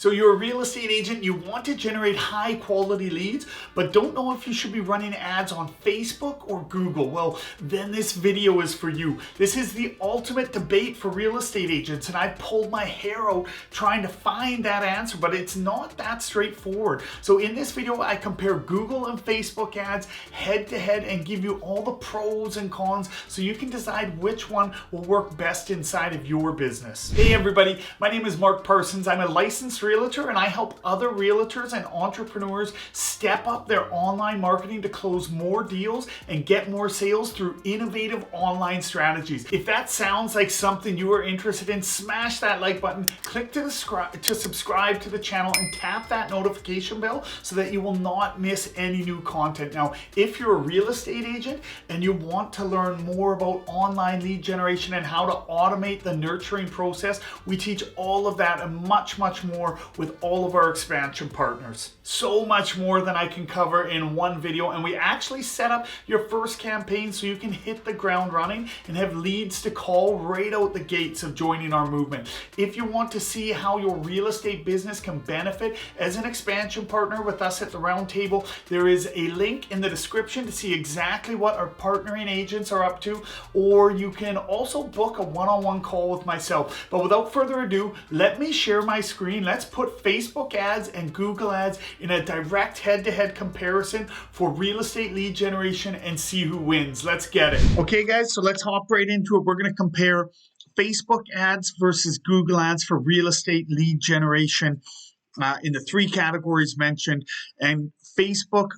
So you're a real estate agent, you want to generate high quality leads, but don't know if you should be running ads on Facebook or Google. Well, then this video is for you. This is the ultimate debate for real estate agents, and I pulled my hair out trying to find that answer, but it's not that straightforward. So in this video, I compare Google and Facebook ads head to head and give you all the pros and cons so you can decide which one will work best inside of your business. Hey everybody, my name is Mark Parsons. I'm a licensed realtor and I help other realtors and entrepreneurs step up their online marketing to close more deals and get more sales through innovative online strategies. If that sounds like something you are interested in, smash that like button, click to subscribe to the channel and tap that notification bell so that you will not miss any new content. Now, if you're a real estate agent and you want to learn more about online lead generation and how to automate the nurturing process, we teach all of that and much more with all of our expansion partners. So much more than I can cover in one video, and we actually set up your first campaign so you can hit the ground running and have leads to call right out the gates of joining our movement. If you want to see how your real estate business can benefit as an expansion partner with us at the round table, there is a link in the description to see exactly what our partnering agents are up to, or you can also book a one-on-one call with myself. But without further ado, let me share my screen. Let's put Facebook ads and Google ads in a direct head-to-head comparison for real estate lead generation and see who wins. Let's get it. Okay guys, so let's hop right into it. We're going to compare Facebook ads versus Google ads for real estate lead generation in the three categories mentioned. And Facebook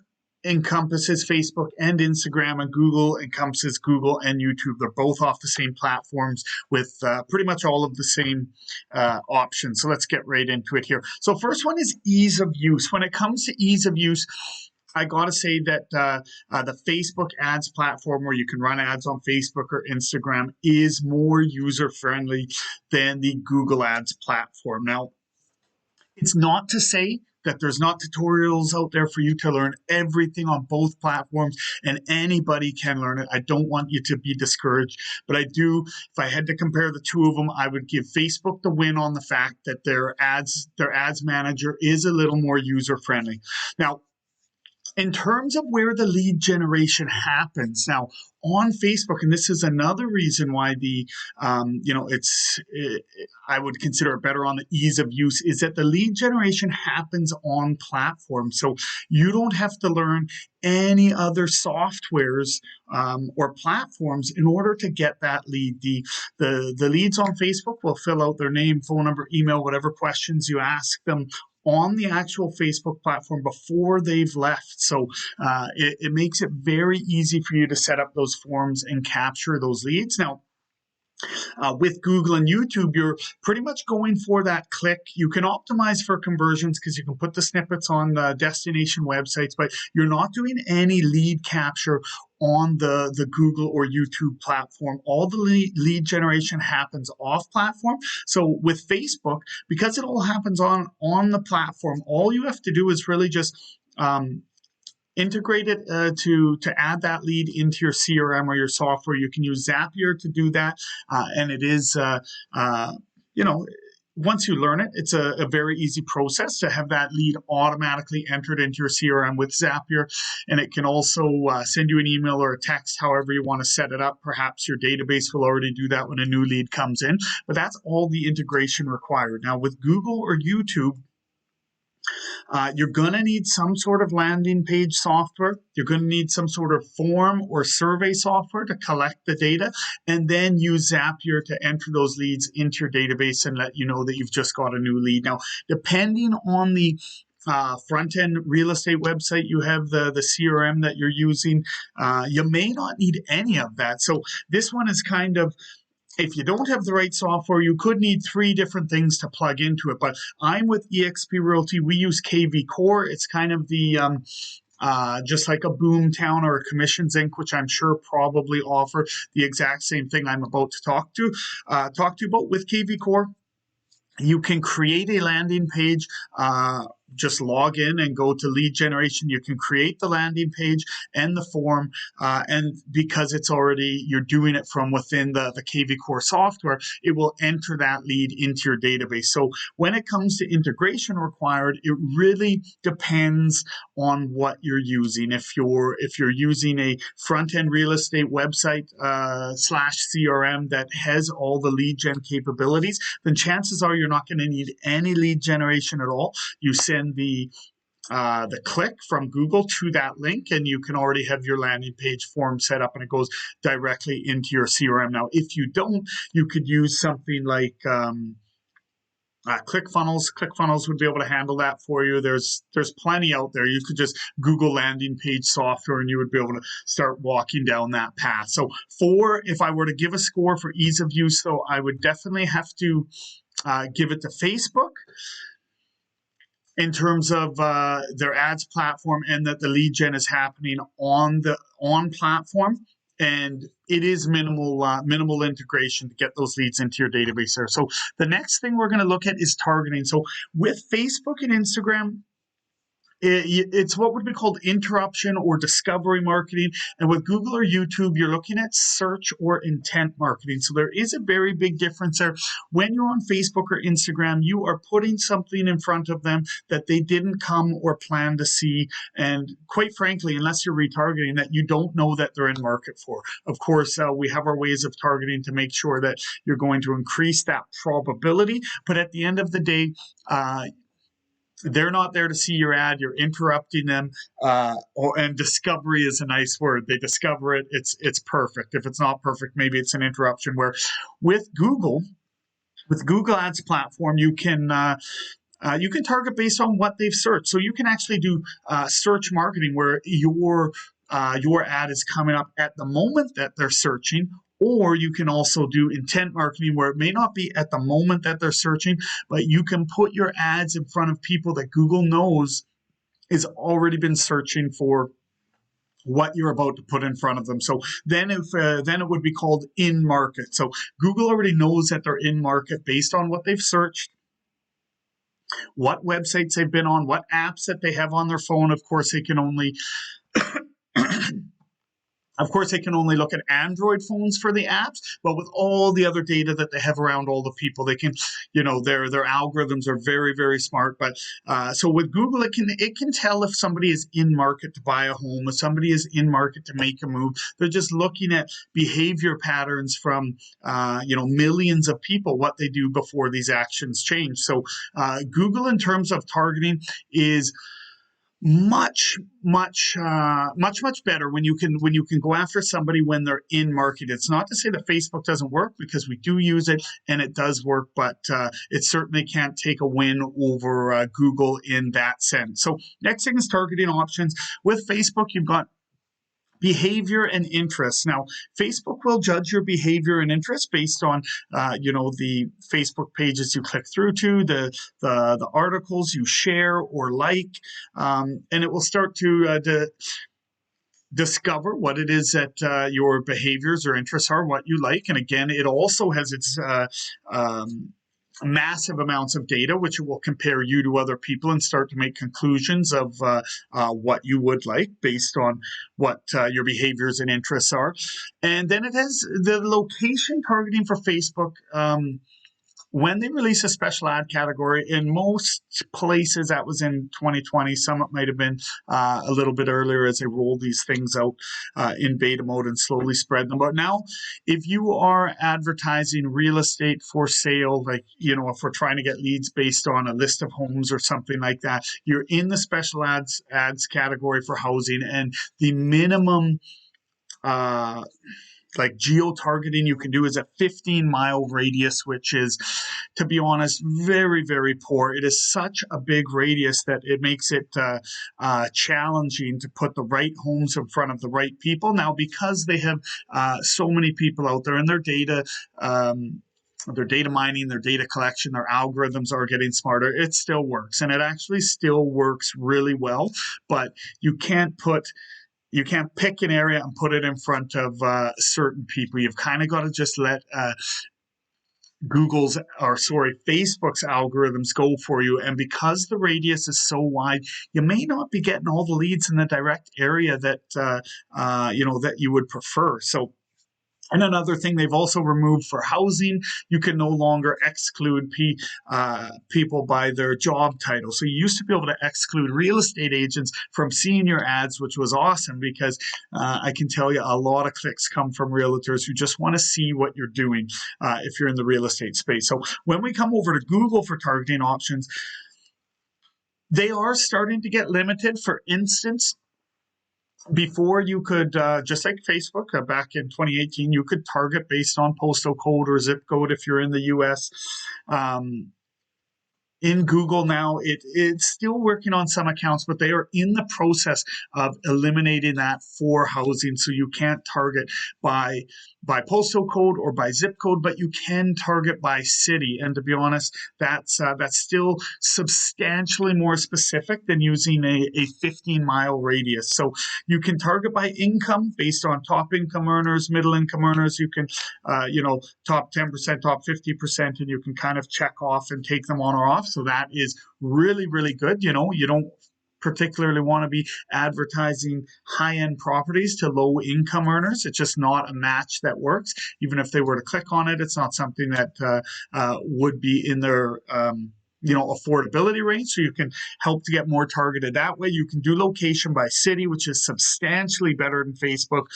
encompasses Facebook and Instagram, and Google encompasses Google and YouTube. They're both off the same platforms with pretty much all of the same options. So let's get right into it here. So first one is ease of use. When it comes to ease of use, I gotta say that the Facebook ads platform, where you can run ads on Facebook or Instagram, is more user-friendly than the Google ads platform. Now, it's not to say that there's not tutorials out there for you to learn everything on both platforms, and anybody can learn it. I don't want you to be discouraged, but I do, if I had to compare the two of them, I would give Facebook the win on the fact that their ads manager is a little more user-friendly. Now, in terms of where the lead generation happens now on Facebook, and this is another reason why I would consider it better on the ease of use, is that the lead generation happens on platforms. So you don't have to learn any other softwares or platforms in order to get that lead. The leads on Facebook will fill out their name, phone number, email, whatever questions you ask them on the actual Facebook platform before they've left. So it makes it very easy for you to set up those forms and capture those leads. Now, with Google and YouTube, you're pretty much going for that click. You can optimize for conversions because you can put the snippets on the destination websites, but you're not doing any lead capture on the Google or YouTube platform. All the lead generation happens off platform. So with Facebook, because it all happens on the platform, all you have to do is really just integrate it to add that lead into your CRM or your software. You can use Zapier to do that, and it is once you learn it, it's a very easy process to have that lead automatically entered into your CRM with Zapier. And it can also send you an email or a text, however you want to set it up. Perhaps your database will already do that when a new lead comes in, but that's all the integration required. Now with Google or YouTube, you're going to need some sort of landing page software. You're going to need some sort of form or survey software to collect the data, and then use Zapier to enter those leads into your database and let you know that you've just got a new lead. Now, depending on the front-end real estate website you have, the CRM that you're using, you may not need any of that. So this one is kind of, if you don't have the right software, you could need three different things to plug into it. But I'm with eXp Realty. We use KV Core. It's kind of the just like a Boomtown or a Commissions Inc., which I'm sure probably offer the exact same thing I'm about to talk to you about. With KV Core, you can create a landing page just log in and go to lead generation. You can create the landing page and the form, and because it's already, you're doing it from within the KV Core software, it will enter that lead into your database. So when it comes to integration required, it really depends on what you're using. If you're using a front-end real estate website slash CRM that has all the lead gen capabilities, then chances are you're not going to need any lead generation at all. You send the click from Google to that link, and you can already have your landing page form set up, and it goes directly into your CRM. Now, if you don't, you could use something like ClickFunnels. ClickFunnels would be able to handle that for you. There's plenty out there. You could just Google landing page software, and you would be able to start walking down that path. So if I were to give a score for ease of use, though, I would definitely have to give it to Facebook in terms of their ads platform, and that the lead gen is happening on platform, and it is minimal integration to get those leads into your database there. So the next thing we're going to look at is targeting. So with Facebook and Instagram, it's what would be called interruption or discovery marketing. And with Google or YouTube, you're looking at search or intent marketing. So there is a very big difference there. When you're on Facebook or Instagram, you are putting something in front of them that they didn't come or plan to see. And quite frankly, unless you're retargeting, that you don't know that they're in market for. Of course, we have our ways of targeting to make sure that you're going to increase that probability. But at the end of the day, they're not there to see your ad. You're interrupting them, and discovery is a nice word. They discover it. It's perfect. If it's not perfect, maybe it's an interruption. Where with Google Ads platform, you can target based on what they've searched. So you can actually do search marketing where your ad is coming up at the moment that they're searching. Or you can also do intent marketing where it may not be at the moment that they're searching, but you can put your ads in front of people that Google knows is already been searching for what you're about to put in front of them. So then it would be called in market. So Google already knows that they're in market based on what they've searched, what websites they've been on, what apps that they have on their phone. Of course, they can only look at Android phones for the apps, but with all the other data that they have around all the people, they can, their algorithms are very, very smart. But so with Google, it can tell if somebody is in market to buy a home, if somebody is in market to make a move. They're just looking at behavior patterns from, millions of people, what they do before these actions change. So Google, in terms of targeting, is much better when you can go after somebody when they're in market. It's not to say that Facebook doesn't work, because we do use it and it does work, but it certainly can't take a win over Google in that sense. So next thing is targeting options. With Facebook, you've got behavior and interest. Now, Facebook will judge your behavior and interest based on, the Facebook pages you click through to, the articles you share or like, and it will start to discover what it is that your behaviors or interests are, what you like. And again, it also has its massive amounts of data, which will compare you to other people and start to make conclusions of what you would like based on what your behaviors and interests are. And then it has the location targeting for Facebook. When they release a special ad category, in most places that was in 2020, some it might have been a little bit earlier as they roll these things out in beta mode and slowly spread them. But now, if you are advertising real estate for sale, like, if we're trying to get leads based on a list of homes or something like that, you're in the special ads category for housing, and the minimum geo-targeting you can do is a 15-mile radius, which is, to be honest, very, very poor. It is such a big radius that it makes it challenging to put the right homes in front of the right people. Now, because they have so many people out there and their data mining, their data collection, their algorithms are getting smarter, it still works. And it actually still works really well, but you can't pick an area and put it in front of certain people. You've kind of got to just let Facebook's algorithms go for you. And because the radius is so wide, you may not be getting all the leads in the direct area that, that you would prefer. So, and another thing they've also removed for housing, you can no longer exclude people by their job title. So you used to be able to exclude real estate agents from seeing your ads, which was awesome because I can tell you a lot of clicks come from realtors who just want to see what you're doing if you're in the real estate space. So when we come over to Google for targeting options, they are starting to get limited. For instance, before you could, just like Facebook, back in 2018, you could target based on postal code or zip code if you're in the US. In Google now, it's still working on some accounts, but they are in the process of eliminating that for housing. So you can't target by postal code or by zip code, but you can target by city. And to be honest, that's still substantially more specific than using a 15-mile radius. So you can target by income based on top income earners, middle income earners. You can, top 10%, top 50%, and you can kind of check off and take them on or off. So that is really, really good. You don't particularly want to be advertising high-end properties to low-income earners. It's just not a match that works. Even if they were to click on it, it's not something that would be in their affordability range. So you can help to get more targeted that way. You can do location by city, which is substantially better than Facebook.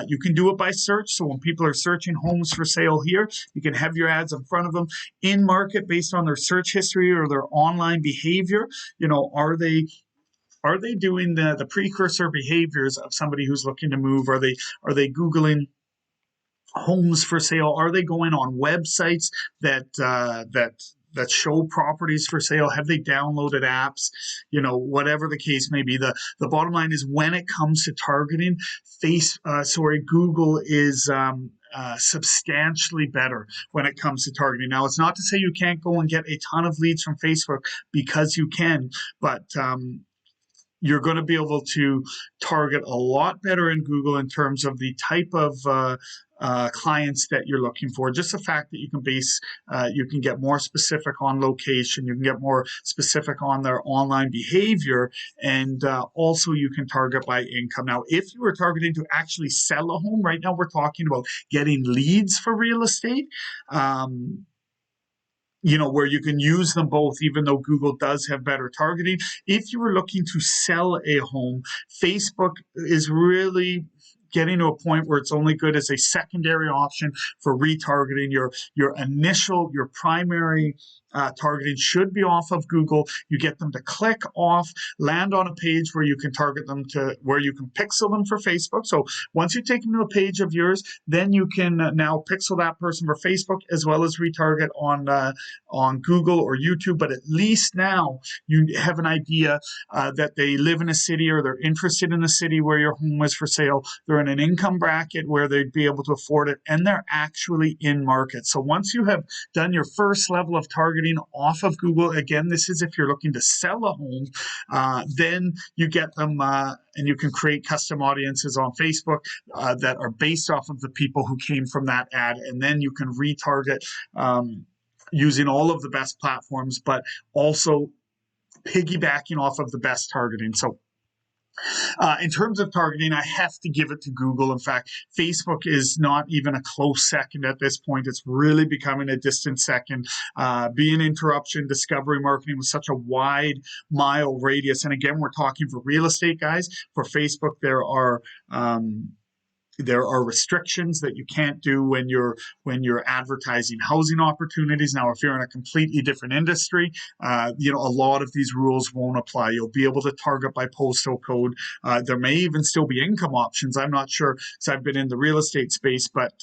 You can do it by search. So when people are searching homes for sale here, you can have your ads in front of them in market based on their search history or their online behavior. Are they doing the precursor behaviors of somebody who's looking to move? Are they Googling homes for sale? Are they going on websites that show properties for sale? Have they downloaded apps? Whatever the case may be. The bottom line is, when it comes to targeting, Google is substantially better when it comes to targeting. Now, it's not to say you can't go and get a ton of leads from Facebook, because you can, but you're going to be able to target a lot better in Google in terms of the type of clients that you're looking for. Just the fact that you can get more specific on location, you can get more specific on their online behavior, and also you can target by income. Now, if you were targeting to actually sell a home, right now we're talking about getting leads for real estate. Where you can use them both, even though Google does have better targeting. If you were looking to sell a home, Facebook is really getting to a point where it's only good as a secondary option for retargeting. Your primary targeting should be off of Google. You get them to click off, land on a page where you can target them to where you can pixel them for Facebook. So once you take them to a page of yours, then you can now pixel that person for Facebook as well as retarget on Google or YouTube. But at least now you have an idea that they live in a city, or they're interested in a city where your home is for sale. They're in an income bracket where they'd be able to afford it, and they're actually in market. So once you have done your first level of targeting off of Google, again, this is if you're looking to sell a home, then you get them and you can create custom audiences on Facebook that are based off of the people who came from that ad, and then you can retarget using all of the best platforms, but also piggybacking off of the best targeting. So in terms of targeting, I have to give it to Google. In fact, Facebook is not even a close second at this point. It's really becoming a distant second. Being interruption, discovery marketing with such a wide mile radius. And again, we're talking for real estate, guys. For Facebook, there are restrictions that you can't do when you're advertising housing opportunities. Now, if you're in a completely different industry, a lot of these rules won't apply. You'll be able to target by postal code. There may even still be income options. I'm not sure, because I've been in the real estate space, but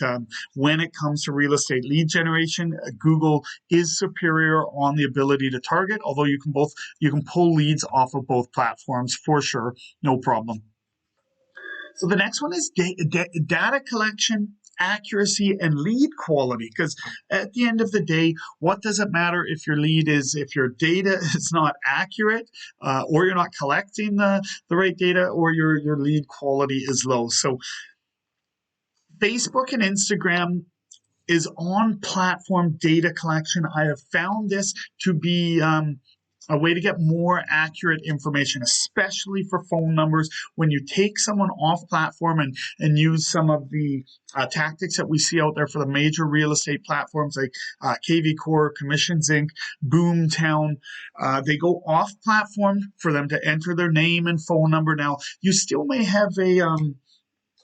when it comes to real estate lead generation, Google is superior on the ability to target, although you can pull leads off of both platforms for sure, no problem. So the next one is data collection, accuracy, and lead quality. Because at the end of the day, what does it matter if your data is not accurate, or you're not collecting the right data, or your lead quality is low? So Facebook and Instagram is on-platform data collection. I have found this to be a way to get more accurate information, especially for phone numbers. When you take someone off platform and use some of the tactics that we see out there for the major real estate platforms like KV Core, Commissions Inc., Boomtown, they go off platform for them to enter their name and phone number. Now, you still may have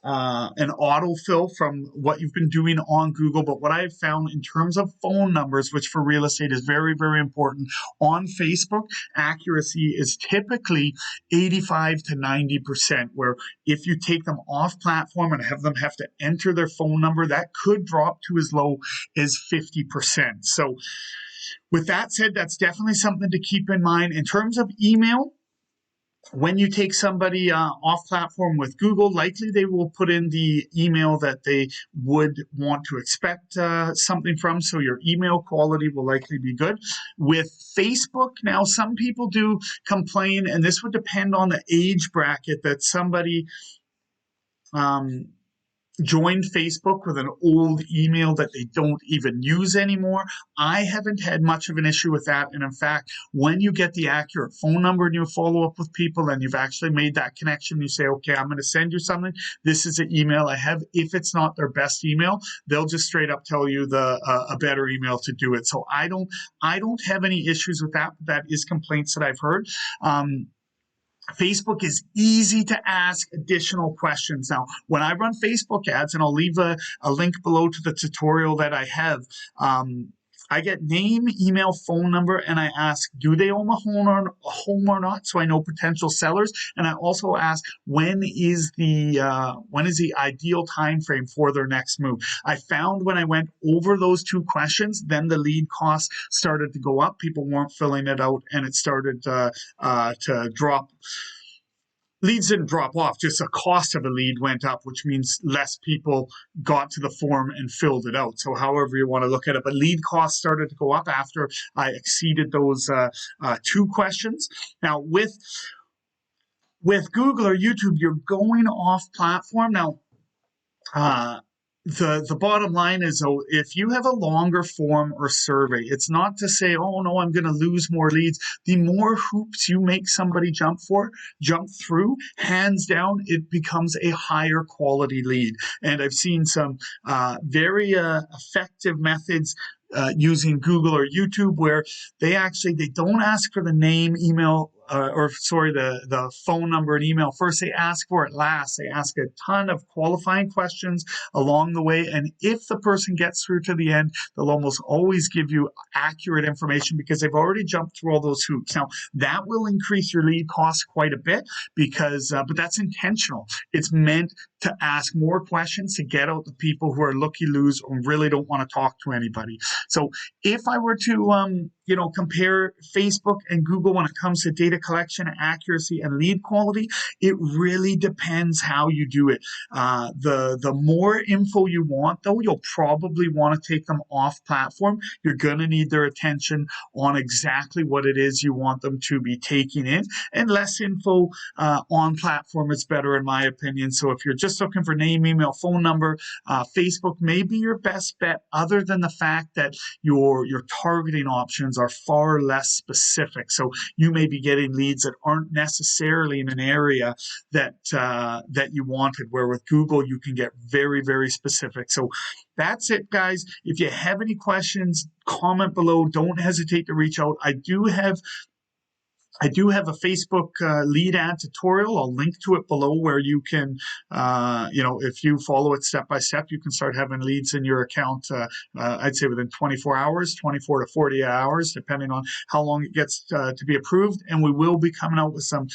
an autofill from what you've been doing on Google. But what I've found in terms of phone numbers, which for real estate is very, very important, on Facebook, accuracy is typically 85 to 90%, where if you take them off platform and have them have to enter their phone number, that could drop to as low as 50%. So with that said, that's definitely something to keep in mind. In terms of email, when you take somebody off platform with Google, likely they will put in the email that they would want to expect something from. So your email quality will likely be good. With Facebook, now some people do complain, and this would depend on the age bracket that somebody joined Facebook with an old email that they don't even use anymore. I haven't had much of an issue with that. And in fact, when you get the accurate phone number and you follow up with people and you've actually made that connection, you say, okay, I'm going to send you something. This is an email I have. If it's not their best email, they'll just straight up tell you a better email to do it. So I don't have any issues with that. That is complaints that I've heard. Facebook is easy to ask additional questions. Now, when I run Facebook ads, and I'll leave a link below to the tutorial that I have, I get name, email, phone number, and I ask, do they own a home or not? So I know potential sellers. And I also ask, when is the ideal time frame for their next move? I found when I went over those two questions, then the lead costs started to go up. People weren't filling it out, and it started to drop. Leads didn't drop off, just the cost of a lead went up, which means less people got to the form and filled it out. So however you want to look at it, but lead costs started to go up after I exceeded those two questions. Now with Google or YouTube, you're going off platform. Now, the bottom line is, though, if you have a longer form or survey, it's not to say, oh no, I'm going to lose more leads. The more hoops you make somebody jump through, hands down, it becomes a higher quality lead. And I've seen some very effective methods using Google or YouTube where they don't ask for the name, email, the phone number and email first. They ask for it last. They ask a ton of qualifying questions along the way. And if the person gets through to the end, they'll almost always give you accurate information because they've already jumped through all those hoops. Now, that will increase your lead costs quite a bit because, but that's intentional. It's meant to ask more questions to get out the people who are looky-loos or really don't want to talk to anybody. So if I were to, compare Facebook and Google when it comes to data collection, accuracy, and lead quality, it really depends how you do it. The more info you want, though, you'll probably want to take them off platform. You're going to need their attention on exactly what it is you want them to be taking in, and less info on platform is better in my opinion. So if you're just looking for name, email, phone number, Facebook may be your best bet, other than the fact that your targeting options are far less specific. So you may be getting leads that aren't necessarily in an area that you wanted, where with Google you can get very, very specific. So that's it, guys. If you have any questions, comment below. Don't hesitate to reach out. I do have a Facebook lead ad tutorial. I'll link to it below where you can, if you follow it step by step, you can start having leads in your account, I'd say within 24 to 40 hours, depending on how long it gets to be approved. And we will be coming out with some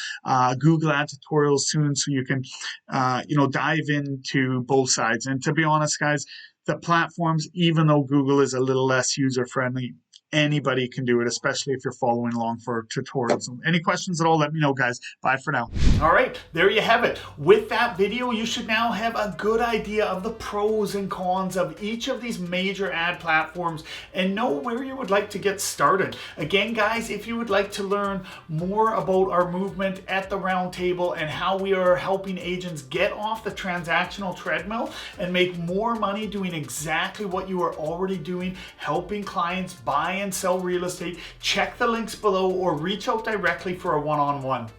Google ad tutorials soon so you can, dive into both sides. And to be honest, guys, the platforms, even though Google is a little less user-friendly, Anybody can do it, especially if you're following along for tutorials. Any questions at all, let me know, guys. Bye for now. All right, there you have it. With that video, you should now have a good idea of the pros and cons of each of these major ad platforms and know where you would like to get started. Again, guys, if you would like to learn more about our movement at the round table and how we are helping agents get off the transactional treadmill and make more money doing exactly what you are already doing, helping clients buy and sell real estate, check the links below or reach out directly for a one-on-one.